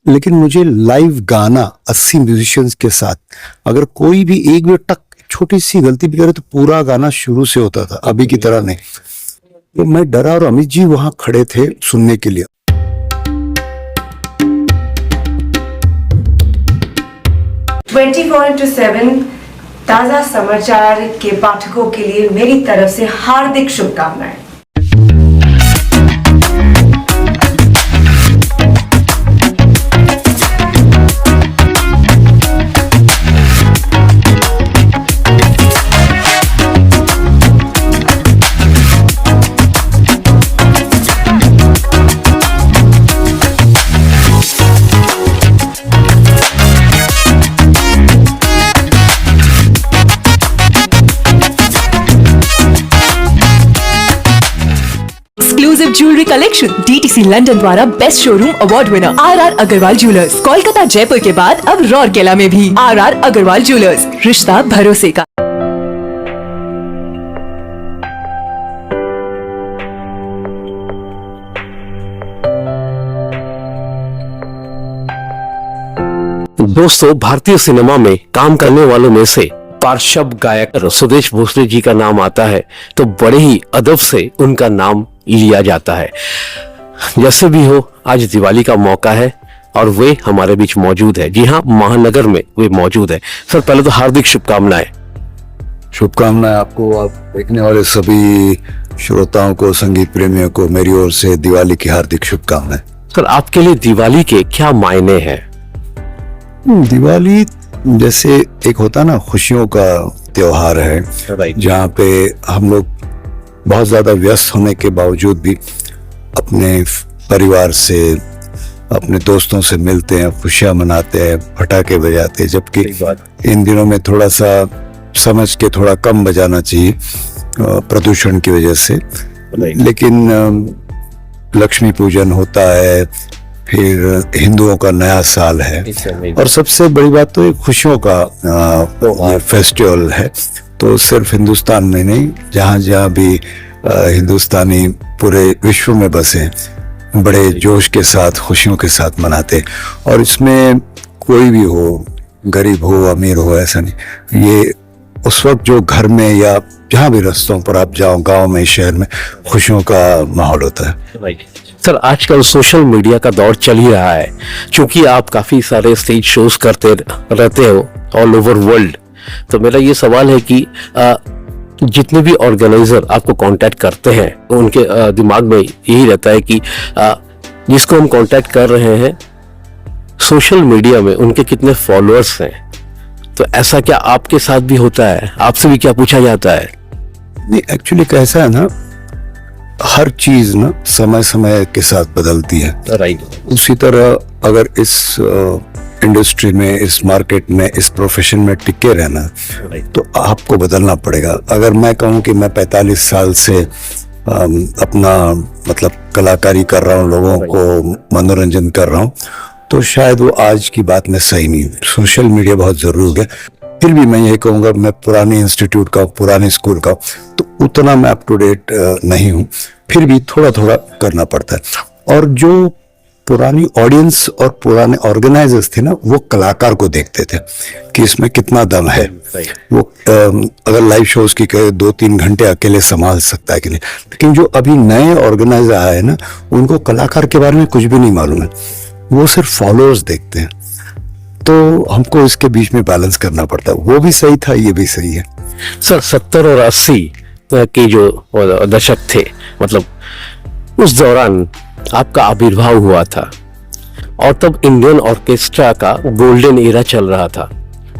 लेकिन मुझे लाइव गाना 80 म्यूजिशियंस के साथ, अगर कोई भी एक भी टक छोटी सी गलती भी करे तो पूरा गाना शुरू से होता था, अभी की तरह नहीं। तो मैं डरा और अमित जी वहां खड़े थे सुनने के लिए। 24/7 ताजा समाचार के पाठकों के लिए मेरी तरफ से हार्दिक शुभकामनाएं। Exclusive jewellery collection DTC London द्वारा best showroom award winner RR Agarwal jewellers, Kolkata Jaipur के बाद अब रौरकेला में भी RR अग्रवाल ज्वेलर्स, रिश्ता भरोसे का। दोस्तों, भारतीय सिनेमा में काम करने वालों में से पार्श्व गायक सुदेश भोसले जी का नाम आता है तो बड़े ही अदब से उनका नाम लिया जाता है। जैसे भी हो, आज दिवाली का मौका है और वे हमारे बीच मौजूद है। जी हाँ, महानगर में वे मौजूद है। सर, पहले तो हार्दिक शुभकामनाएं। शुभकामनाएं आपको, आप देखने वाले सभी श्रोताओं को, संगीत प्रेमियों को मेरी ओर से दिवाली की हार्दिक शुभकामनाएं। सर, आपके लिए दिवाली के क्या मायने हैं? दिवाली जैसे एक होता ना, खुशियों का त्योहार है, जहाँ पे हम लोग बहुत ज्यादा व्यस्त होने के बावजूद भी अपने परिवार से, अपने दोस्तों से मिलते हैं, खुशियां मनाते हैं, पटाखे बजाते हैं। जबकि इन दिनों में थोड़ा सा समझ के थोड़ा कम बजाना चाहिए प्रदूषण की वजह से। लेकिन लक्ष्मी पूजन होता है, फिर हिंदुओं का नया साल है, और सबसे बड़ी बात तो एक खुशियों का फेस्टिवल है। तो सिर्फ हिंदुस्तान में नहीं, जहाँ जहाँ भी हिंदुस्तानी पूरे विश्व में बसे, बड़े जोश के साथ, खुशियों के साथ मनाते। और इसमें कोई भी हो, गरीब हो, अमीर हो, ऐसा नहीं। ये उस वक्त जो घर में या जहाँ भी रास्तों पर आप जाओ, गांव में, शहर में, खुशियों का माहौल होता है। सर, आजकल सोशल मीडिया का दौर चल ही रहा है। क्योंकि आप काफी सारे स्टेज शोज करते रहते हो ऑल ओवर वर्ल्ड, तो मेरा ये सवाल है कि जितने भी ऑर्गेनाइजर आपको कांटेक्ट करते हैं, उनके दिमाग में यही रहता है कि जिसको हम कांटेक्ट कर रहे हैं, सोशल मीडिया में उनके कितने फॉलोअर्स हैं। तो ऐसा क्या आपके साथ भी होता है? आपसे भी क्या पूछा जाता है? नहीं, एक्चुअली कैसा है ना, हर चीज ना समय समय के साथ बदलती है। राइट। उसी तरह अगर इस इंडस्ट्री में, इस मार्केट में, इस प्रोफेशन में टिके रहना, तो आपको बदलना पड़ेगा। अगर मैं कहूँ कि मैं 45 साल से अपना मतलब कलाकारी कर रहा हूँ, लोगों को मनोरंजन कर रहा हूँ, तो शायद वो आज की बात में सही नहीं। सोशल मीडिया बहुत जरूरी है। फिर भी मैं ये कहूँगा, मैं पुराने इंस्टीट्यूट का, पुराने स्कूल का, तो उतना मैं अप टू डेट नहीं हूँ। फिर भी थोड़ा थोड़ा करना पड़ता है। और जो पुरानी ऑडियंस और पुराने ऑर्गेनाइजर्स थे ना, वो कलाकार को देखते थे कि इसमें कितना दम है। वो अगर लाइव शोज की कहे 2-3 घंटे अकेले संभाल सकता है कि नहीं। लेकिन जो अभी नए ऑर्गेनाइजर आए ना, उनको कलाकार के बारे में कुछ भी नहीं मालूम है, वो सिर्फ फॉलोअर्स देखते हैं। तो हमको इसके बीच में बैलेंस करना पड़ता है। वो भी सही था, ये भी सही है। सर, 70 और 80 के जो दशक थे, मतलब उस दौरान आपका आविर्भाव हुआ था, और तब इंडियन ऑर्केस्ट्रा का गोल्डन एरा चल रहा था।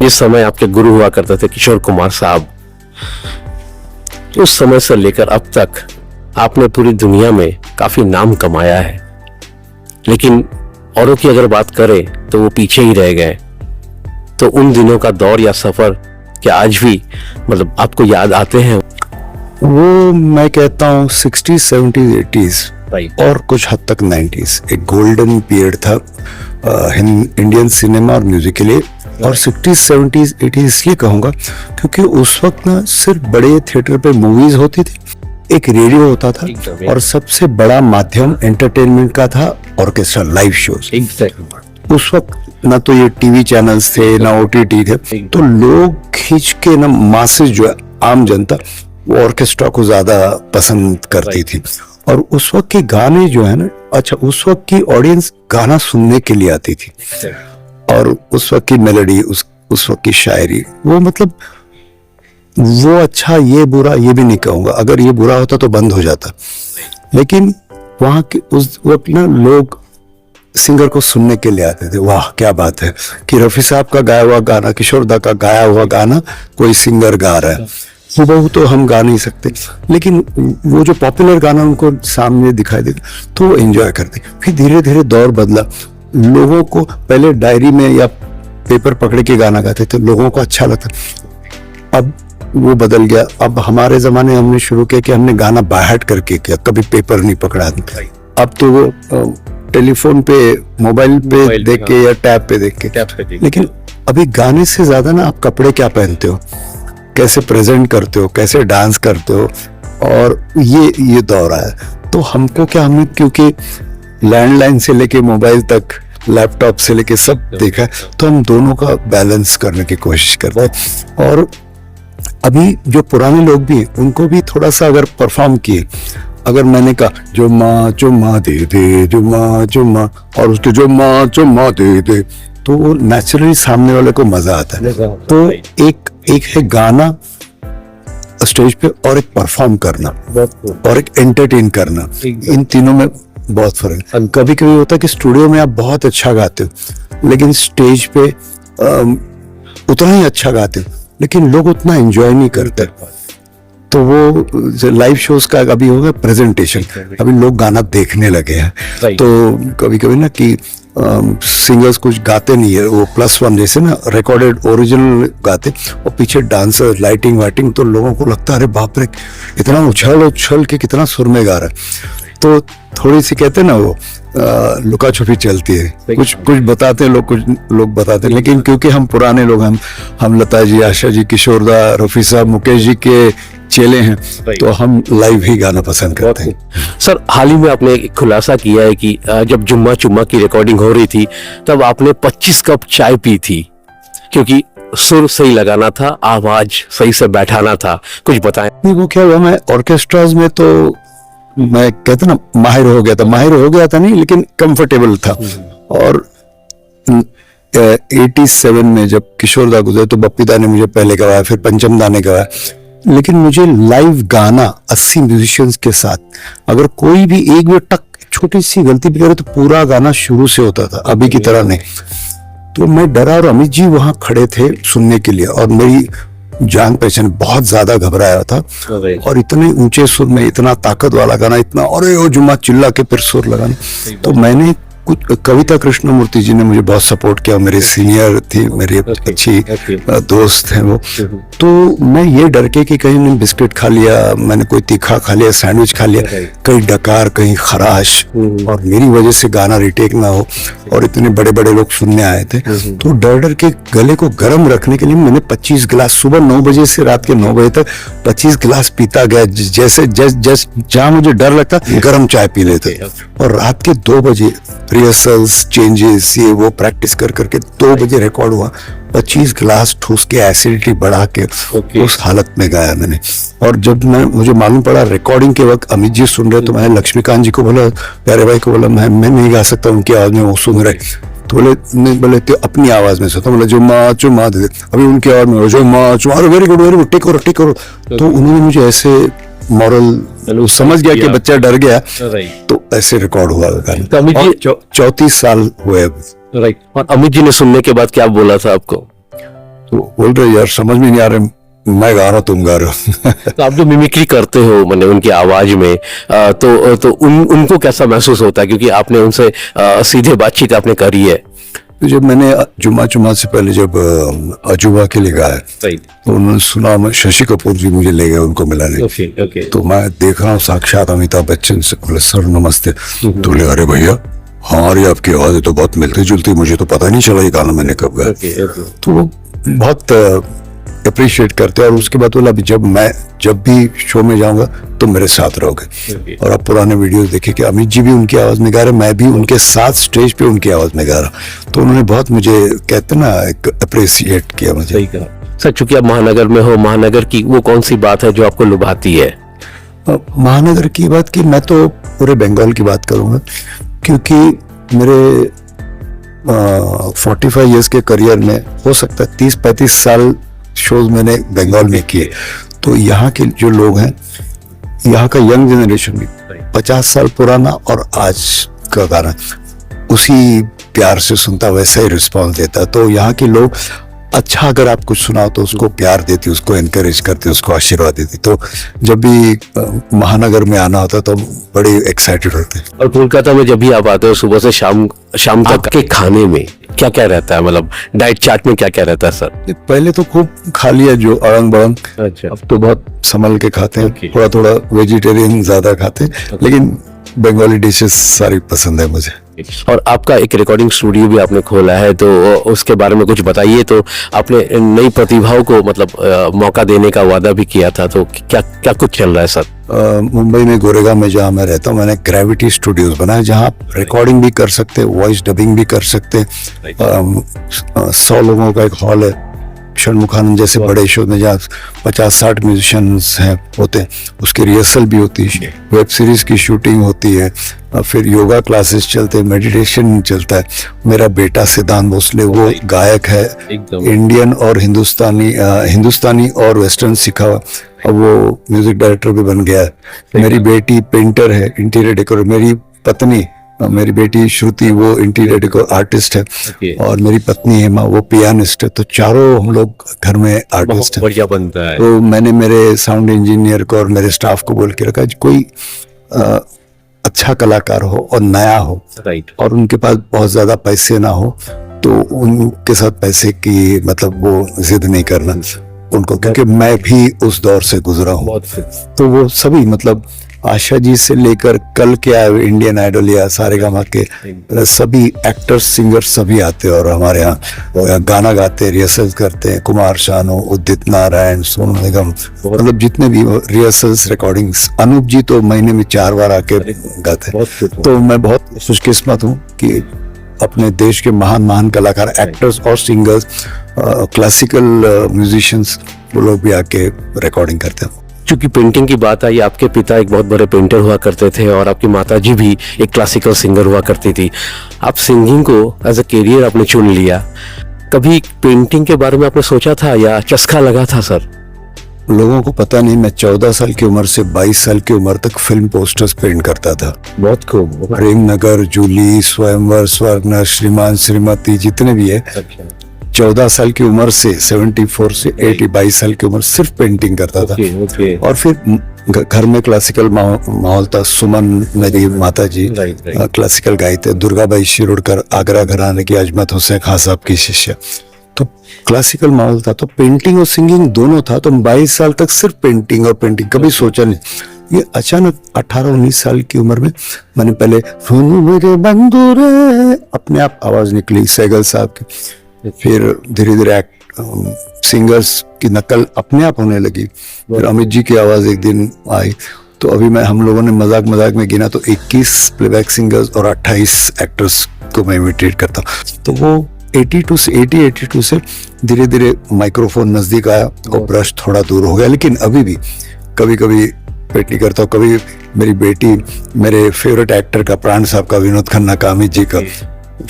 जिस समय आपके गुरु हुआ करते थे किशोर कुमार साहब। उस समय से लेकर अब तक आपने पूरी दुनिया में काफी नाम कमाया है, लेकिन औरों की अगर बात करें तो वो पीछे ही रह गए। तो उन दिनों का दौर या सफर क्या आज भी मतलब आपको याद आते हैं? वो मैं कहता हूँ 60s, 70s, 80s और कुछ हद तक 90s एक गोल्डन पीरियड था इंडियन सिनेमा और म्यूजिक के लिए। और 60s, 70s, 80s इसलिए कहूँगा क्योंकि उस वक्त ना सिर्फ बड़े थिएटर पे मूवीज होती थी, एक रेडियो होता था, और सबसे बड़ा माध्यम एंटरटेनमेंट का था ऑर्केस्ट्रा लाइव शोज। उस वक्त ना तो ये टीवी चैनल्स थे ना ओटीटी थे, तो लोग खींच के ना मासेस जो है आम जनता वो ऑर्केस्ट्रा को ज्यादा पसंद करती थी। और उस वक्त के गाने जो है ना, अच्छा उस वक्त की ऑडियंस गाना सुनने के लिए आती थी, और उस वक्त की मेलोडी, उस वक्त की शायरी, वो मतलब वो अच्छा ये बुरा ये भी नहीं कहूंगा, अगर ये बुरा होता तो बंद हो जाता, लेकिन वहां के उस वक्त ना लोग सिंगर को सुनने के लिए आते थे। वाह क्या बात है कि रफी साहब का गाया हुआ गाना, किशोर दा का गाया हुआ गाना कोई सिंगर गा रहा है, हुबहू तो हम गा नहीं सकते, लेकिन वो जो पॉपुलर गाना उनको सामने दिखाई देता तो वो एंजॉय करते। फिर धीरे धीरे दौर बदला, लोगों को पहले डायरी में या पेपर पकड़ के गाना गाते थे, लोगों को अच्छा लगता, अब वो बदल गया। अब हमारे जमाने में हमने शुरू किया कि हमने गाना बाहट करके किया, कभी पेपर नहीं पकड़ा। अब तो वो टेलीफोन पे, मोबाइल पे देख के या टैब पे देख के। लेकिन अभी गाने से ज्यादा ना आप कपड़े क्या पहनते हो, कैसे प्रेजेंट करते हो, कैसे डांस करते हो, और ये दौर है। तो हमको क्या, हमने क्योंकि लैंडलाइन से लेके मोबाइल तक, लैपटॉप से लेके सब देखा है, तो हम दोनों का बैलेंस करने की कोशिश करते हैं। और अभी जो पुराने लोग भी उनको भी थोड़ा सा अगर परफॉर्म किए, अगर मैंने कहा चुम्मा दे दे चुम्मा, और उसके चुम्मा दे दे, तो वो नेचुरली सामने वाले को मजा आता है। तो एक है गाना स्टेज पे, और एक परफॉर्म करना, और एक एंटरटेन करना, इन तीनों में बहुत फर्क है। कभी कभी होता है कि स्टूडियो में आप बहुत अच्छा गाते हो, लेकिन स्टेज पे उतना ही अच्छा गाते हो, लेकिन लोग उतना एंजॉय नहीं करते। तो वो लाइव शोज का अभी होगा प्रेजेंटेशन, अभी लोग गाना देखने लगे हैं। तो कभी कभी ना कि सिंगर्स कुछ गाते नहीं है, वो +1 जैसे ना रिकॉर्डेड ओरिजिनल गाते, और पीछे डांसर, लाइटिंग वाइटिंग, तो लोगों को लगता है अरे बाप रे इतना उछल के कितना सुर में गा रहा है। तो थोड़ी सी कहते हैं ना वो लुका छुपी चलती है, कुछ बताते हैं लोग, कुछ लोग बताते हैं, लेकिन क्योंकि हम पुराने लोग, हम लता जी, आशा जी, किशोर दा, रफी साहब, मुकेश जी के चेले हैं, तो हम लाइव ही गाना पसंद करते हैं। सर, हाल ही में आपने एक खुलासा किया है कि जब जुम्मा चुम्मा की रिकॉर्डिंग हो रही थी तब आपने 25 कप चाय पी थी, क्योंकि सुर सही लगाना था, आवाज सही से बैठाना था, कुछ बताएं। नहीं, वो क्या हुआ, मैं ऑर्केस्ट्राज में तो मैं कहता ना माहिर हो गया था नहीं, लेकिन कंफर्टेबल था। और 87 में जब किशोर दा गुजरे तो बप्पी दा ने मुझे पहले गवाया, फिर पंचम दा ने गवाया, लेकिन मुझे लाइव गाना 80 म्यूजिशियंस के साथ, अगर कोई भी एक भी टक छोटी सी गलती भी करे तो पूरा गाना शुरू से होता था, अभी की तरह नहीं। तो मैं डरा, और अमित जी वहां खड़े थे सुनने के लिए, और मेरी जान पहचान, बहुत ज्यादा घबराया था, और इतने ऊंचे सुर में इतना ताकत वाला गाना, इतना और वो जुम्मा चिल्ला के फिर सुर लगाना। तो मैंने कुछ, कविता कृष्णमूर्ति जी ने मुझे बहुत सपोर्ट किया, मेरे सीनियर थी, मेरी अच्छी दोस्त हैं वो। तो मैं ये डर के कि कहीं मैंने बिस्किट खा लिया, मैंने कोई तीखा खा लिया, सैंडविच खा लिया, कहीं डकार, कहीं खराश, और मेरी वजह से गाना रिटेक ना हो, और इतने बड़े बड़े लोग सुनने आए थे। तो डर के गले को गर्म रखने के लिए मैंने 25 गिलास, सुबह 9 बजे से रात के 9 बजे तक 25 गिलास पीता गया, जैसे जहां मुझे डर लगता गर्म चाय पी लेते। और रात के 2 बजे रिहर्सल्स, चेंजेस, ये वो प्रैक्टिस करके 2 बजे रिकॉर्ड हुआ, 25 गिलास ठूस के एसिडिटी बढ़ा के उस हालत में गाया मैंने। और जब मुझे मालूम पड़ा रिकॉर्डिंग के वक्त अमित जी सुन रहे, तो मैंने लक्ष्मीकांत जी को बोला, प्यारे भाई को बोला, मैं नहीं गा सकता उनकी आवाज में, वो सुन रहे। तो बोले तो अपनी आवाज में सुनता, बोला जुम्मा दे, अभी उनकी आवाज में जुम्मा, वेरी गुड टेक करो। तो उन्होंने मुझे ऐसे मॉरल समझ गया कि बच्चा डर गया, तो ऐसे रिकॉर्ड हुआ गाना। तो अमित जी 34 साल हुए। राइट। और अमित जी ने सुनने के बाद क्या बोला था आपको? तो बोल रहे यार समझ में नहीं आ रहे, मैं गा रहा तुम गा रहे हो। तो आप जो मिमिक्री करते हो मैंने उनकी आवाज में, तो उनको कैसा महसूस होता है, क्योंकि आपने उनसे सीधे बातचीत आपने करी है। तो जब मैंने जुम्मा से पहले जब अजूबा के लिए गाया, तो उन्होंने सुना, मैं शशि कपूर जी मुझे ले गए उनको मिलाने। तो मैं देख रहा हूँ साक्षात अमिताभ बच्चन से, बोले सर नमस्ते। तो बोले अरे भैया हमारी आपकी आवाज़ें तो बहुत मिलती जुलती, मुझे तो पता नहीं चला ये गाना मैंने कब गाया। तो वो बहुत अप्रिशिएट करते हैं। और उसके बाद बोला जब भी शो में जाऊंगा तो मेरे साथ रहोगे। और आप पुराने वीडियोस देखे कि अमित जी भी उनकी आवाज में गा रहे, मैं भी उनके साथ स्टेज पे उनकी आवाज में गा रहा। तो उन्होंने बहुत मुझे कहते ना एक अप्रिशिएट किया मुझे। सही कहा सर। चूंकि आप महानगर में हो, महानगर की वो कौन सी बात है जो आपको लुभाती है? महानगर की बात की मैं तो पूरे बंगाल की बात करूंगा, क्योंकि मेरे 45 इयर्स के करियर में हो सकता है 30-35 साल शोज मैंने बंगाल में किए। तो यहाँ के जो लोग हैं, यहाँ का यंग जनरेशन भी 50 साल पुराना और आज का गाना उसी प्यार से सुनता, वैसा ही रिस्पॉन्स देता। तो यहाँ के लोग अच्छा अगर आप कुछ सुनाओ तो उसको प्यार देती, उसको एनकरेज करती, उसको आशीर्वाद देती। तो जब भी महानगर में आना होता तो बड़े एक्साइटेड होते। और कोलकाता में जब भी आप आते हो सुबह से शाम तक के खाने में क्या क्या रहता है? मतलब डाइट चार्ट में क्या क्या रहता है सर? पहले तो खूब खा लिया जो अड़ंग बड़ंग, अच्छा। अब तो बहुत संभल के खाते हैं। Okay. थोड़ा थोड़ा वेजिटेरियन ज्यादा खाते हैं, लेकिन बंगाली डिशेस सारी पसंद है मुझे। और आपका एक रिकॉर्डिंग स्टूडियो भी आपने खोला है, तो उसके बारे में कुछ बताइए। तो आपने नई प्रतिभाओं को मतलब मौका देने का वादा भी किया था, तो क्या क्या कुछ चल रहा है सर? मुंबई में गोरेगांव में जहाँ मैं रहता हूँ, मैंने ग्रेविटी स्टूडियोज बनाया जहाँ आप रिकॉर्डिंग भी कर सकते हैं, वॉइस डबिंग भी कर सकते हैं। 100 लोगों का एक हॉल है, षणमुखानंद जैसे बड़े शो में जहाँ 50-60 म्यूजिशियंस हैं होते हैं, उसकी रिहर्सल भी होती है, वेब सीरीज की शूटिंग होती है, फिर योगा क्लासेस चलते हैं, मेडिटेशन चलता है। मेरा बेटा सिद्धांत भोसले वो गायक है, इंडियन और हिंदुस्तानी और वेस्टर्न सीखा हुआ, अब वो म्यूजिक डायरेक्टर भी बन गया है। मेरी बेटी पेंटर है, इंटीरियर डेकोरेटर। मेरी बेटी श्रुति वो इंटीरियर डेकोर आर्टिस्ट है, और मेरी पत्नी हेमा वो पियानिस्ट है। तो चारों हम लोग घर में आर्टिस्ट हैं। बढ़िया बनता है। तो मैंने मेरे साउंड इंजीनियर को और मेरे स्टाफ को बोल के रखा कोई अच्छा कलाकार हो और नया हो, राइट, और उनके पास बहुत ज्यादा पैसे ना हो, तो उनके साथ पैसे की मतलब वो जिद नहीं करना उनको, क्योंकि मैं भी उस दौर से गुजरा हूँ। तो वो सभी मतलब आशा जी से लेकर कल के आए इंडियन आइडल या सारेगामा के सभी एक्टर्स सिंगर्स सभी आते हैं और हमारे यहाँ गाना गाते, रिहर्सल्स करते हैं। कुमार शानू, उदित नारायण, सोनू निगम, मतलब जितने भी रिहर्सल्स रिकॉर्डिंग्स, अनूप जी तो महीने में 4 बार आके गाते हैं। तो मैं बहुत खुशकिस्मत हूँ कि अपने देश के महान कलाकार, एक्टर्स और सिंगर्स, क्लासिकल म्यूजिशियंस, वो लोग भी आके रिकॉर्डिंग करते हैं। चूंकि पेंटिंग की बात आई, आपके पिता एक बहुत बड़े पेंटर हुआ करते थे और आपकी माताजी भी एक क्लासिकल सिंगर हुआ करती थी। आप सिंगिंग को एज अ करियर आपने चुन लिया, कभी पेंटिंग के बारे में आपने सोचा था या चस्का लगा था सर? लोगों को पता नहीं, मैं 14 साल की उम्र से 22 साल की उम्र तक फिल्म पोस्टर्स पेंट करता था। बहुत खूब। प्रेम नगर, जूली, स्वयंवर, स्वर्ण, श्रीमान श्रीमती, जितने भी है, 14 साल की उम्र से 74 से 22 साल की उम्र सिर्फ पेंटिंग करता था। और फिर घर में क्लासिकल माहौल था। सुमन मेरी माता जी क्लासिकल गायते, दुर्गाबाई शिरोडकर आगरा घराने की अजमत हुसैन खान साहब की शिष्य, तो क्लासिकल माहौल था। तो पेंटिंग और सिंगिंग दोनों था। तो 22 साल तक सिर्फ पेंटिंग और पेंटिंग, कभी सोचा नहीं। ये अचानक 18-19 साल की उम्र में मैंने पहले मेरे बंदूरे अपने आप आवाज निकली सैगल साहब की, फिर धीरे धीरे सिंगर्स की नकल अपने आप होने लगी। फिर अमित जी की आवाज एक दिन आई। तो अभी हम लोगों ने मजाक में गिना तो 21 प्लेबैक सिंगर्स और 28 एक्टर्स को मैं इमिटेट करता हूँ। तो वो 82 से धीरे धीरे माइक्रोफोन नजदीक आया और ब्रश थोड़ा दूर हो गया। लेकिन अभी भी कभी कभी पेंटिंग करता हूँ। कभी मेरी बेटी मेरे फेवरेट एक्टर का, प्राण साहब का, विनोद खन्ना का, अमित जी का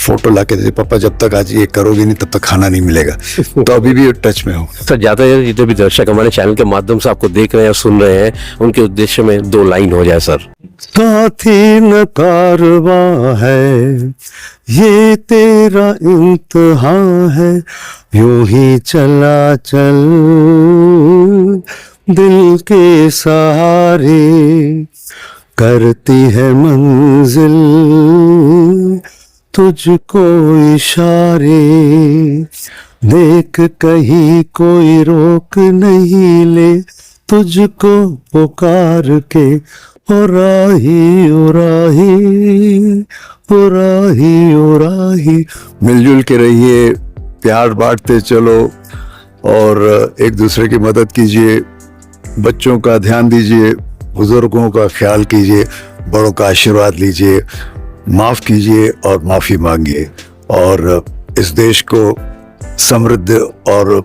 फोटो लाके दे, पापा जब तक आज ये करोगे नहीं तब तक खाना नहीं मिलेगा। तो अभी भी टच में हूँ। सर, ज्यादा जितने भी दर्शक हमारे चैनल के माध्यम से आपको देख रहे हैं और सुन रहे हैं, उनके उद्देश्य में 2 लाइन हो जाए सर। साथी न कारवां है, ये तेरा इम्तिहान है, यूं ही चला चल दिल के सहारे, करती है मंजिल तुझको इशारे, देख कहीं कोई रोक नहीं ले, तुझको पुकार के ओ राही ओ राही ओ राही ओ राही। मिलजुल के रहिए, प्यार बांटते चलो, और एक दूसरे की मदद कीजिए, बच्चों का ध्यान दीजिए, बुजुर्गों का ख्याल कीजिए, बड़ों का आशीर्वाद लीजिए, माफ कीजिए और माफी मांगिए और इस देश को समृद्ध और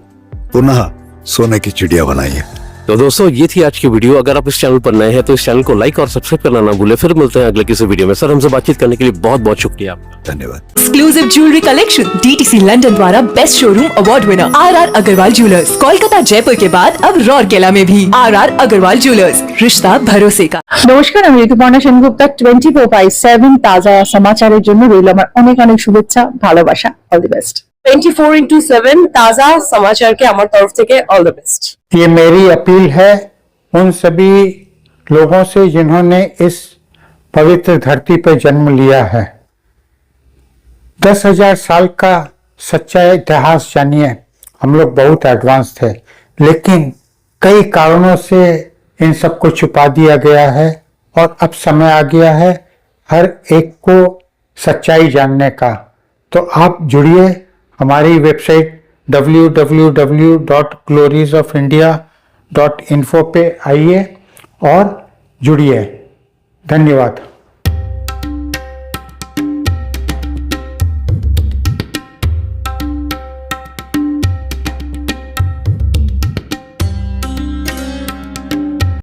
पुनः सोने की चिड़िया बनाइए। तो दोस्तों ये थी आज की वीडियो। अगर आप इस चैनल पर नए हैं तो इस चैनल को लाइक और सब्सक्राइब करना ना भूलें। फिर मिलते हैं अगले किसी वीडियो में। सर, हमसे बातचीत करने के लिए बहुत बहुत शुक्रिया आपका। धन्यवाद। Exclusive jewellery collection DTC London द्वारा best showroom award winner R Agarwal jewellers, Kolkata Jaipur के बाद अब रौरकेला में भी आर अग्रवाल ज्वेलर्स, रिश्ता भरोसे का। নমস্কার, আমি ঋতুপর্ণা সেনগুপ্তা। 24/7 তাজা সমাচারের জন্য রইল আমার অনেক অনেক শুভেচ্ছা, ভালোবাসা। All the best. 24/7 ताजा समाचार के আমার तरफ থেকে ऑल द बेस्ट। ये मेरी अपील है उन सभी लोगों से जिन्होंने इस पवित्र धरती पर जन्म लिया है। 10,000 साल का सच्चा इतिहास जानिए। हम लोग बहुत एडवांस थे, लेकिन कई कारणों से इन सबको छुपा दिया गया है और अब समय आ गया है हर एक को सच्चाई जानने का। तो आप जुड़िए हमारी वेबसाइट www.gloriesofindia.info पे आइए और जुड़िए। धन्यवाद।